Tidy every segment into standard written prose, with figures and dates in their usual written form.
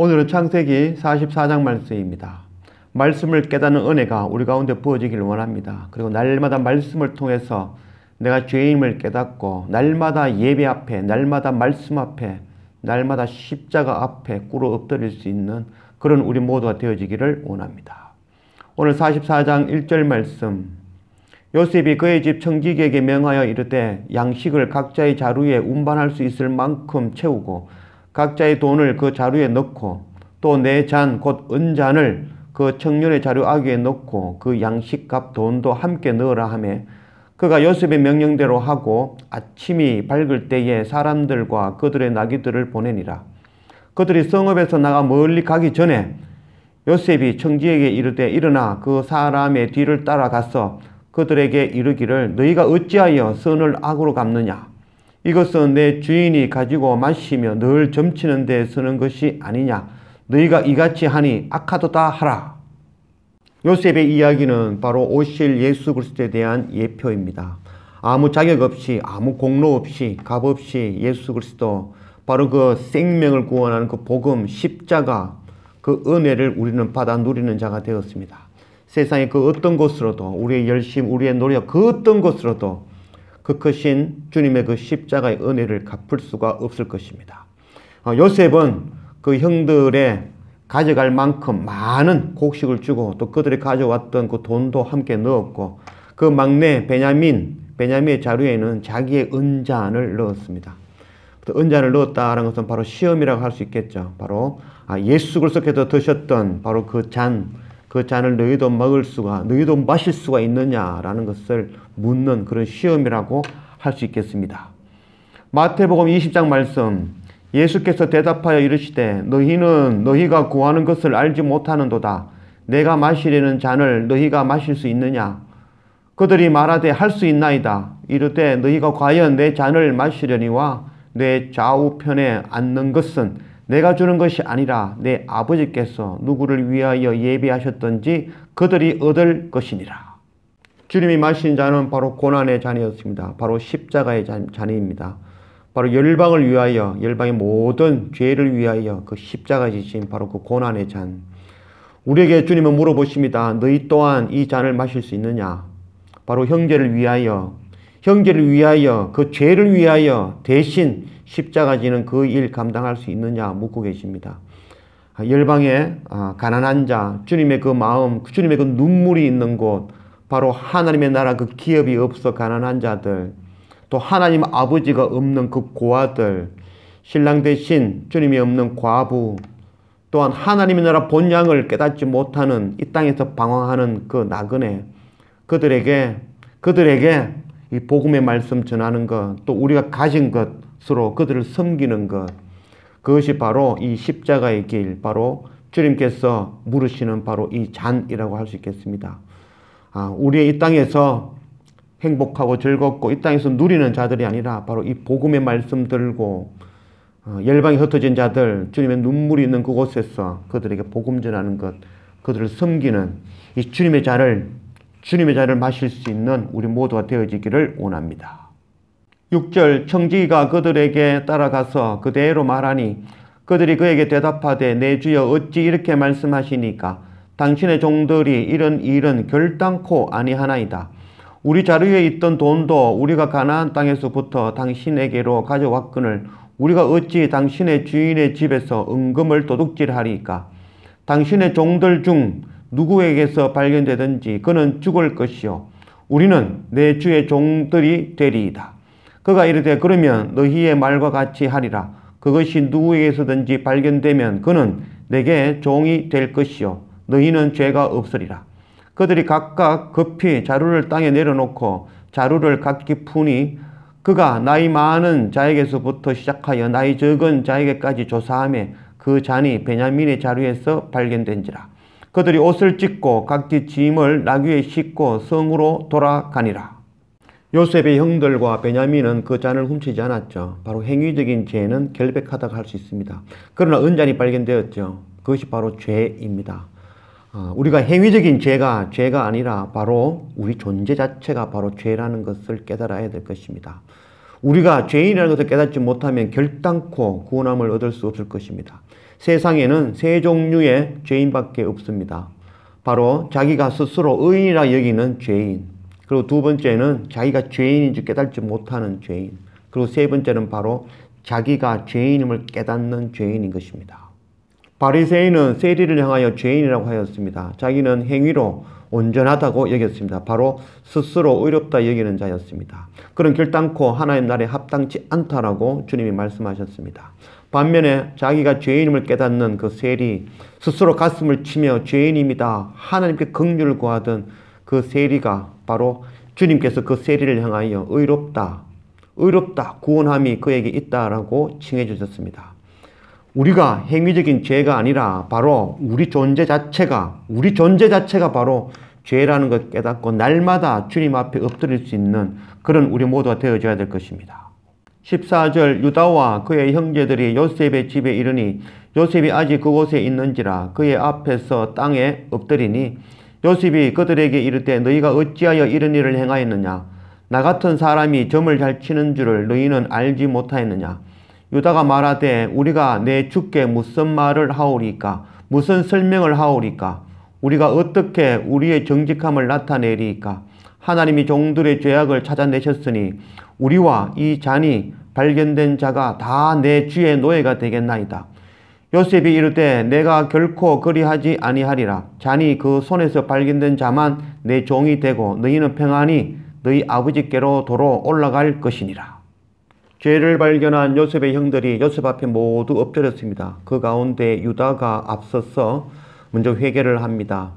오늘은 창세기 44장 말씀입니다. 말씀을 깨닫는 은혜가 우리 가운데 부어지기를 원합니다. 그리고 날마다 말씀을 통해서 내가 죄임을 깨닫고 날마다 예배 앞에, 날마다 말씀 앞에, 날마다 십자가 앞에 꿇어 엎드릴 수 있는 그런 우리 모두가 되어지기를 원합니다. 오늘 44장 1절 말씀, 요셉이 그의 집 청지기에게 명하여 이르되 양식을 각자의 자루에 운반할 수 있을 만큼 채우고 각자의 돈을 그 자루에 넣고 또 내 잔 곧 은잔을 그 청년의 자루 아귀에 넣고 그 양식값 돈도 함께 넣으라 하매 그가 요셉의 명령대로 하고 아침이 밝을 때에 사람들과 그들의 나귀들을 보내니라. 그들이 성읍에서 나가 멀리 가기 전에 요셉이 청지에게 이르되 일어나 그 사람의 뒤를 따라가서 그들에게 이르기를 너희가 어찌하여 선을 악으로 갚느냐? 이것은 내 주인이 가지고 마시며 늘 점치는 데 쓰는 것이 아니냐? 너희가 이같이 하니 악하도다 하라. 요셉의 이야기는 바로 오실 예수 그리스도에 대한 예표입니다. 아무 자격 없이, 아무 공로 없이, 값 없이 예수 그리스도, 바로 그 생명을 구원하는 그 복음, 십자가, 그 은혜를 우리는 받아 누리는 자가 되었습니다. 세상의 그 어떤 것으로도, 우리의 열심, 우리의 노력, 그 어떤 것으로도 그 크신 주님의 그 십자가의 은혜를 갚을 수가 없을 것입니다. 요셉은 그 형들의 가져갈 만큼 많은 곡식을 주고 또 그들이 가져왔던 그 돈도 함께 넣었고 그 막내 베냐민의 자루에는 자기의 은잔을 넣었습니다. 은잔을 넣었다는 것은 바로 시험이라고 할 수 있겠죠. 바로 예수 그리스도께서 드셨던 바로 그 잔을 너희도 먹을 수가, 너희도 마실 수가 있느냐라는 것을 묻는 그런 시험이라고 할 수 있겠습니다. 마태복음 20장 말씀, 예수께서 대답하여 이르시되 너희는 너희가 구하는 것을 알지 못하는도다. 내가 마시려는 잔을 너희가 마실 수 있느냐? 그들이 말하되 할 수 있나이다. 이르되 너희가 과연 내 잔을 마시려니와 내 좌우편에 앉는 것은 내가 주는 것이 아니라 내 아버지께서 누구를 위하여 예비하셨던지 그들이 얻을 것이니라. 주님이 마신 잔은 바로 고난의 잔이었습니다. 바로 십자가의 잔입니다. 바로 열방을 위하여, 열방의 모든 죄를 위하여 그 십자가 지신 바로 그 고난의 잔. 우리에게 주님은 물어보십니다. 너희 또한 이 잔을 마실 수 있느냐? 바로 형제를 위하여, 그 죄를 위하여 대신 십자가 지는 그 일 감당할 수 있느냐 묻고 계십니다. 열방의 가난한 자, 주님의 그 마음, 주님의 그 눈물이 있는 곳, 바로 하나님의 나라 그 기업이 없어 가난한 자들, 또 하나님 아버지가 없는 그 고아들, 신랑 대신 주님이 없는 과부, 또한 하나님의 나라 본향을 깨닫지 못하는 이 땅에서 방황하는 그 나그네, 그들에게 이 복음의 말씀 전하는 것, 또 우리가 가진 것으로 그들을 섬기는 것, 그것이 바로 이 십자가의 길, 바로 주님께서 물으시는 바로 이 잔이라고 할 수 있겠습니다. 우리의 이 땅에서 행복하고 즐겁고 이 땅에서 누리는 자들이 아니라 바로 이 복음의 말씀 들고 열방에 흩어진 자들, 주님의 눈물이 있는 그곳에서 그들에게 복음 전하는 것, 그들을 섬기는 이 주님의 잔을 마실 수 있는 우리 모두가 되어지기를 원합니다. 6절, 청지기가 그들에게 따라가서 그대로 말하니 그들이 그에게 대답하되 내 주여 어찌 이렇게 말씀하시니까 당신의 종들이 이런 일은 결단코 아니하나이다. 우리 자루에 있던 돈도 우리가 가나안 땅에서부터 당신에게로 가져왔거늘 우리가 어찌 당신의 주인의 집에서 은금을 도둑질하리까? 당신의 종들 중 누구에게서 발견되든지 그는 죽을 것이요 우리는 내 주의 종들이 되리이다. 그가 이르되 그러면 너희의 말과 같이 하리라. 그것이 누구에게서든지 발견되면 그는 내게 종이 될 것이요 너희는 죄가 없으리라. 그들이 각각 급히 자루를 땅에 내려놓고 자루를 각기 푸니 그가 나이 많은 자에게서부터 시작하여 나이 적은 자에게까지 조사하며 그 잔이 베냐민의 자루에서 발견된지라. 그들이 옷을 찢고 각기 짐을 나귀에 싣고 성으로 돌아가니라. 요셉의 형들과 베냐민은 그 잔을 훔치지 않았죠. 바로 행위적인 죄는 결백하다고 할 수 있습니다. 그러나 은잔이 발견되었죠. 그것이 바로 죄입니다. 우리가 행위적인 죄가 아니라 바로 우리 존재 자체가 바로 죄라는 것을 깨달아야 될 것입니다. 우리가 죄인이라는 것을 깨닫지 못하면 결단코 구원함을 얻을 수 없을 것입니다. 세상에는 세 종류의 죄인밖에 없습니다. 바로 자기가 스스로 의인이라 여기는 죄인, 그리고 두 번째는 자기가 죄인인 줄 깨닫지 못하는 죄인, 그리고 세 번째는 바로 자기가 죄인임을 깨닫는 죄인인 것입니다. 바리새인은 세리를 향하여 죄인이라고 하였습니다. 자기는 행위로 온전하다고 여겼습니다. 바로 스스로 의롭다 여기는 자였습니다. 그는 결단코 하나님 나라에 합당치 않다라고 주님이 말씀하셨습니다. 반면에 자기가 죄인임을 깨닫는 그 세리, 스스로 가슴을 치며 죄인입니다, 하나님께 긍휼을 구하던 그 세리가 바로 주님께서 그 세리를 향하여 의롭다, 구원함이 그에게 있다라고 칭해 주셨습니다. 우리가 행위적인 죄가 아니라 바로 우리 존재 자체가 바로 죄라는 것 깨닫고 날마다 주님 앞에 엎드릴 수 있는 그런 우리 모두가 되어져야 될 것입니다. 14절, 유다와 그의 형제들이 요셉의 집에 이르니 요셉이 아직 그곳에 있는지라 그의 앞에서 땅에 엎드리니 요셉이 그들에게 이르되 너희가 어찌하여 이런 일을 행하였느냐? 나 같은 사람이 점을 잘 치는 줄을 너희는 알지 못하였느냐? 유다가 말하되 우리가 내 주께 무슨 말을 하오리까? 무슨 설명을 하오리까? 우리가 어떻게 우리의 정직함을 나타내리까? 하나님이 종들의 죄악을 찾아내셨으니 우리와 이 잔이 발견된 자가 다 내 주의 노예가 되겠나이다. 요셉이 이르되 내가 결코 그리하지 아니하리라. 잔이 그 손에서 발견된 자만 내 종이 되고 너희는 평안히 너희 아버지께로 도로 올라갈 것이니라. 죄를 발견한 요셉의 형들이 요셉 앞에 모두 엎드렸습니다. 그 가운데 유다가 앞서서 먼저 회개를 합니다.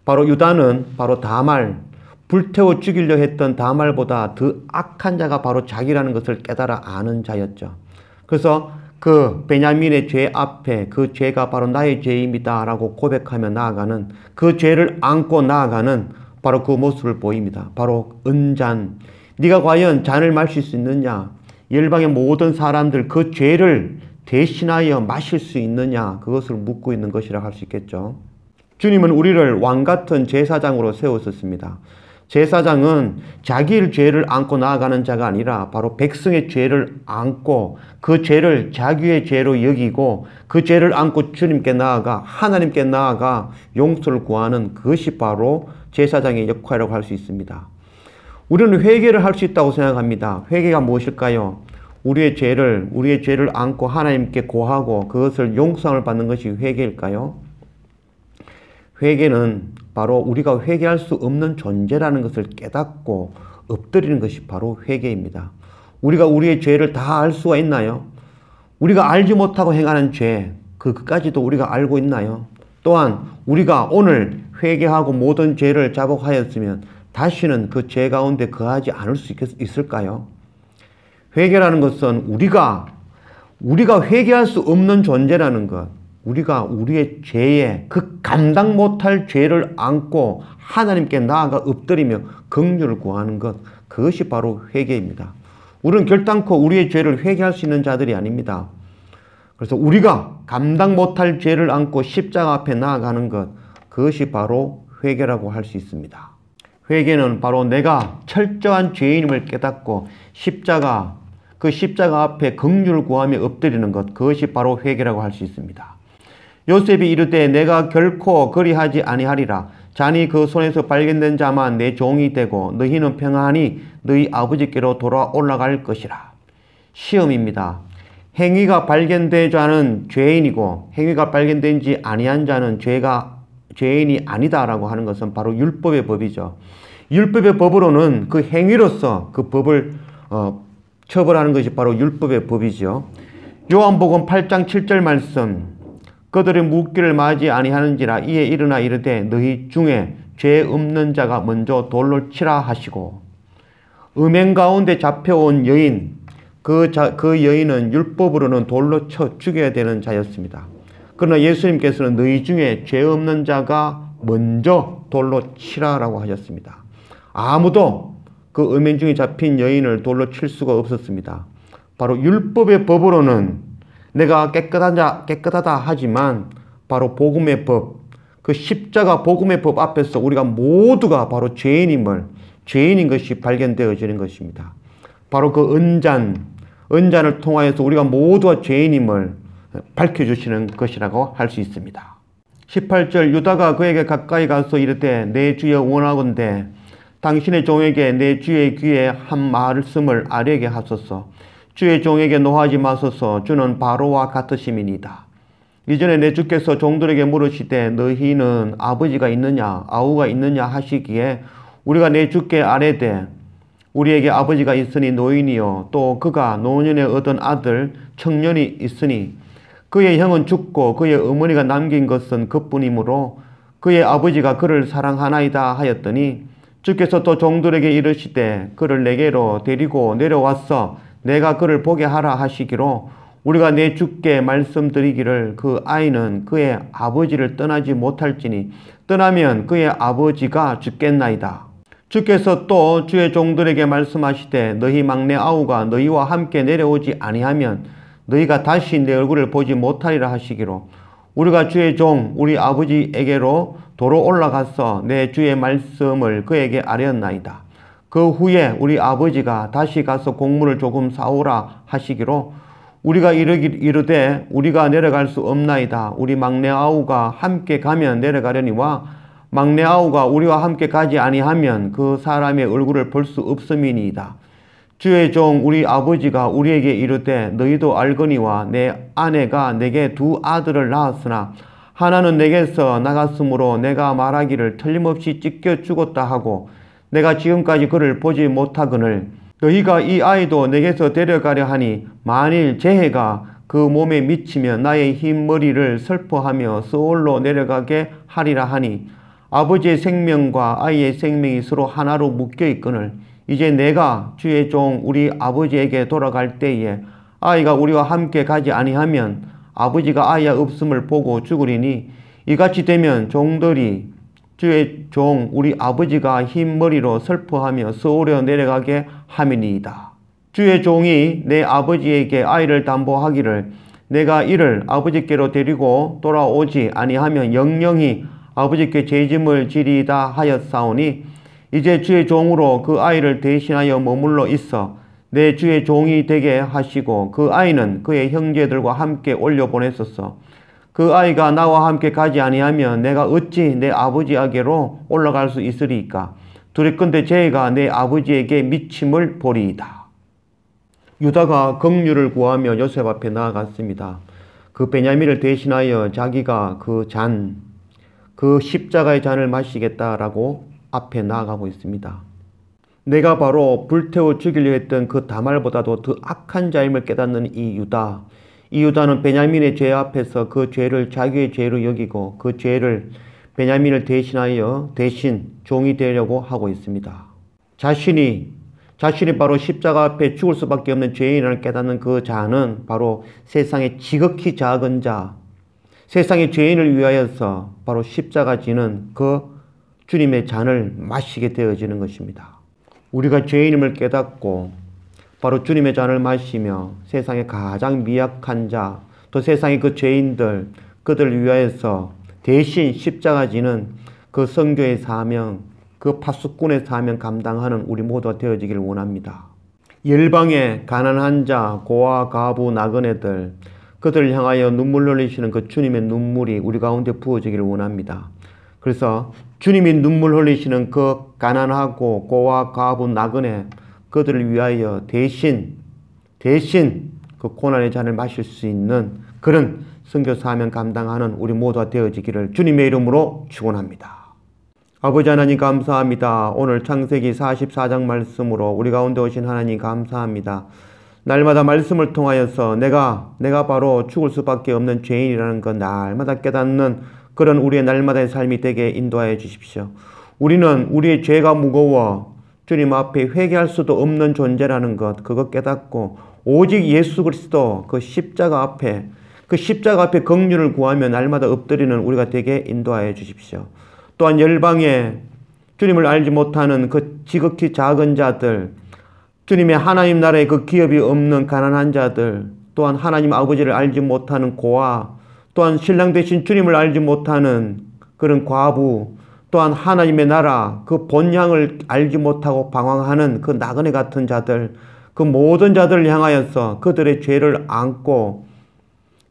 바로 유다는 바로 다말, 불태워 죽이려 했던 다말보다 더 악한 자가 바로 자기라는 것을 깨달아 아는 자였죠. 그래서 그 베냐민의 죄 앞에 그 죄가 바로 나의 죄입니다 라고 고백하며 나아가는, 그 죄를 안고 나아가는 바로 그 모습을 보입니다. 바로 은잔, 네가 과연 잔을 마실 수 있느냐? 열방의 모든 사람들 그 죄를 대신하여 마실 수 있느냐? 그것을 묻고 있는 것이라 할 수 있겠죠. 주님은 우리를 왕같은 제사장으로 세우셨습니다. 제사장은 자기의 죄를 안고 나아가는 자가 아니라 바로 백성의 죄를 안고 그 죄를 자기의 죄로 여기고 그 죄를 안고 주님께 나아가 하나님께 나아가 용서를 구하는 그것이 바로 제사장의 역할이라고 할 수 있습니다. 우리는 회개를 할 수 있다고 생각합니다. 회개가 무엇일까요? 우리의 죄를 안고 하나님께 고하고 그것을 용서를 받는 것이 회개일까요? 회개는 바로 우리가 회개할 수 없는 존재라는 것을 깨닫고 엎드리는 것이 바로 회개입니다. 우리가 우리의 죄를 다 알 수가 있나요? 우리가 알지 못하고 행하는 죄, 그까지도 우리가 알고 있나요? 또한 우리가 오늘 회개하고 모든 죄를 자복하였으면 다시는 그 죄 가운데 거하지 않을 수 있을까요? 회개라는 것은 우리가 회개할 수 없는 존재라는 것, 우리가 우리의 죄에 그 감당 못할 죄를 안고 하나님께 나아가 엎드리며 긍휼을 구하는 것, 그것이 바로 회개입니다. 우리는 결단코 우리의 죄를 회개할 수 있는 자들이 아닙니다. 그래서 우리가 감당 못할 죄를 안고 십자가 앞에 나아가는 것, 그것이 바로 회개라고 할 수 있습니다. 회개는 바로 내가 철저한 죄인임을 깨닫고 그 십자가 앞에 긍휼을 구하며 엎드리는 것, 그것이 바로 회개라고 할 수 있습니다. 요셉이 이르되 내가 결코 그리하지 아니하리라. 잔이 그 손에서 발견된 자만 내 종이 되고 너희는 평안히 너희 아버지께로 돌아 올라갈 것이라. 시험입니다. 행위가 발견된 자는 죄인이고 행위가 발견되지 아니한 자는 죄인이 아니다라고 하는 것은 바로 율법의 법이죠. 율법의 법으로는 그 행위로서 그 법을 처벌하는 것이 바로 율법의 법이죠. 요한복음 8장 7절 말씀, 그들의 묻기를 마지 아니하는지라 이에 일어나 이르되 너희 중에 죄 없는 자가 먼저 돌로 치라 하시고, 음행 가운데 잡혀온 여인, 그 여인은 율법으로는 돌로 쳐 죽여야 되는 자였습니다. 그러나 예수님께서는 너희 중에 죄 없는 자가 먼저 돌로 치라라고 하셨습니다. 아무도 그 음행 중에 잡힌 여인을 돌로 칠 수가 없었습니다. 바로 율법의 법으로는 내가 깨끗하다 하지만 바로 복음의 법, 그 십자가 복음의 법 앞에서 우리가 모두가 바로 죄인인 것이 발견되어지는 것입니다. 바로 그 은잔을 통하여서 우리가 모두가 죄인임을 밝혀주시는 것이라고 할 수 있습니다. 18절 유다가 그에게 가까이 가서 이르되 내 주여 원하건대 당신의 종에게 내 주의 귀에 한 말씀을 아뢰게 하소서. 주의 종에게 노하지 마소서. 주는 바로와 같으심이니이다. 이전에 내 주께서 종들에게 물으시되 너희는 아버지가 있느냐 아우가 있느냐 하시기에 우리가 내 주께 아뢰되 우리에게 아버지가 있으니 노인이요 또 그가 노년에 얻은 아들 청년이 있으니 그의 형은 죽고 그의 어머니가 남긴 것은 그뿐이므로 그의 아버지가 그를 사랑하나이다 하였더니 주께서 또 종들에게 이르시되 그를 내게로 데리고 내려와서 내가 그를 보게 하라 하시기로 우리가 내 주께 말씀드리기를 그 아이는 그의 아버지를 떠나지 못할지니 떠나면 그의 아버지가 죽겠나이다. 주께서 또 주의 종들에게 말씀하시되 너희 막내 아우가 너희와 함께 내려오지 아니하면 너희가 다시 내 얼굴을 보지 못하리라 하시기로 우리가 주의 종 우리 아버지에게로 도로 올라가서 내 주의 말씀을 그에게 아뢰었나이다. 그 후에 우리 아버지가 다시 가서 곡물을 조금 사오라 하시기로 우리가 이르되 우리가 내려갈 수 없나이다. 우리 막내 아우가 함께 가면 내려가려니와 막내 아우가 우리와 함께 가지 아니하면 그 사람의 얼굴을 볼 수 없음이니이다. 주의 종 우리 아버지가 우리에게 이르되 너희도 알거니와 내 아내가 내게 두 아들을 낳았으나 하나는 내게서 나갔으므로 내가 말하기를 틀림없이 찢겨 죽었다 하고 내가 지금까지 그를 보지 못하거늘 너희가 이 아이도 내게서 데려가려 하니 만일 재해가 그 몸에 미치면 나의 흰 머리를 슬퍼하며 서울로 내려가게 하리라 하니 아버지의 생명과 아이의 생명이 서로 하나로 묶여 있거늘 이제 내가 주의 종 우리 아버지에게 돌아갈 때에 아이가 우리와 함께 가지 아니하면 아버지가 아이가 없음을 보고 죽으리니 이같이 되면 종들이 주의 종 우리 아버지가 흰 머리로 슬퍼하며 서울에 내려가게 함이니이다. 주의 종이 내 아버지에게 아이를 담보하기를 내가 이를 아버지께로 데리고 돌아오지 아니하면 영영이 아버지께 죄짐을 지리이다 하였사오니 이제 주의 종으로 그 아이를 대신하여 머물러 있어 내 주의 종이 되게 하시고 그 아이는 그의 형제들과 함께 올려보냈었어. 그 아이가 나와 함께 가지 아니하면 내가 어찌 내 아버지에게로 올라갈 수 있으리이까. 두렵건대 죄가 내 아버지에게 미침을 보리이다. 유다가 긍휼을 구하며 요셉 앞에 나아갔습니다. 그 베냐민을 대신하여 자기가 그 십자가의 잔을 마시겠다라고 앞에 나아가고 있습니다. 내가 바로 불태워 죽이려 했던 그 다말보다도 더 악한 자임을 깨닫는 이 유다는 베냐민의 죄 앞에서 그 죄를 자기의 죄로 여기고 그 죄를 베냐민을 대신하여 대신 종이 되려고 하고 있습니다. 자신이 바로 십자가 앞에 죽을 수밖에 없는 죄인을 깨닫는 그 자는 바로 세상에 지극히 작은 자, 세상의 죄인을 위하여서 바로 십자가 지는 그 주님의 잔을 마시게 되어지는 것입니다. 우리가 죄인임을 깨닫고 바로 주님의 잔을 마시며 세상의 가장 미약한 자, 또 세상의 그 죄인들, 그들을 위하여서 대신 십자가 지는 그 선교의 사명, 그 파수꾼의 사명 감당하는 우리 모두가 되어지기를 원합니다. 열방의 가난한 자, 고아, 과부, 나그네들, 그들을 향하여 눈물 흘리시는 그 주님의 눈물이 우리 가운데 부어지기를 원합니다. 그래서 주님이 눈물 흘리시는 그 가난하고 고아, 과부, 나그네 그들을 위하여 대신 그 고난의 잔을 마실 수 있는 그런 선교 사명 감당하는 우리 모두가 되어지기를 주님의 이름으로 축원합니다. 아버지 하나님 감사합니다. 오늘 창세기 44장 말씀으로 우리 가운데 오신 하나님 감사합니다. 날마다 말씀을 통하여서 내가 바로 죽을 수밖에 없는 죄인이라는 것 날마다 깨닫는 그런 우리의 날마다의 삶이 되게 인도하여 주십시오. 우리는 우리의 죄가 무거워 주님 앞에 회개할 수도 없는 존재라는 것, 그거 깨닫고 오직 예수 그리스도 그 십자가 앞에 긍휼을 구하며 날마다 엎드리는 우리가 되게 인도하여 주십시오. 또한 열방에 주님을 알지 못하는 그 지극히 작은 자들, 주님의 하나님 나라의 그 기업이 없는 가난한 자들, 또한 하나님 아버지를 알지 못하는 고아, 또한 신랑 대신 주님을 알지 못하는 그런 과부, 또한 하나님의 나라 그 본향을 알지 못하고 방황하는 그 나그네 같은 자들, 그 모든 자들을 향하여서 그들의 죄를 안고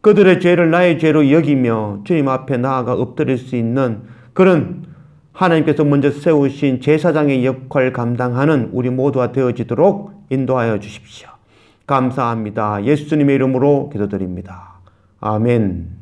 그들의 죄를 나의 죄로 여기며 주님 앞에 나아가 엎드릴 수 있는 그런 하나님께서 먼저 세우신 제사장의 역할 감당하는 우리 모두가 되어지도록 인도하여 주십시오. 감사합니다. 예수님의 이름으로 기도드립니다. 아멘.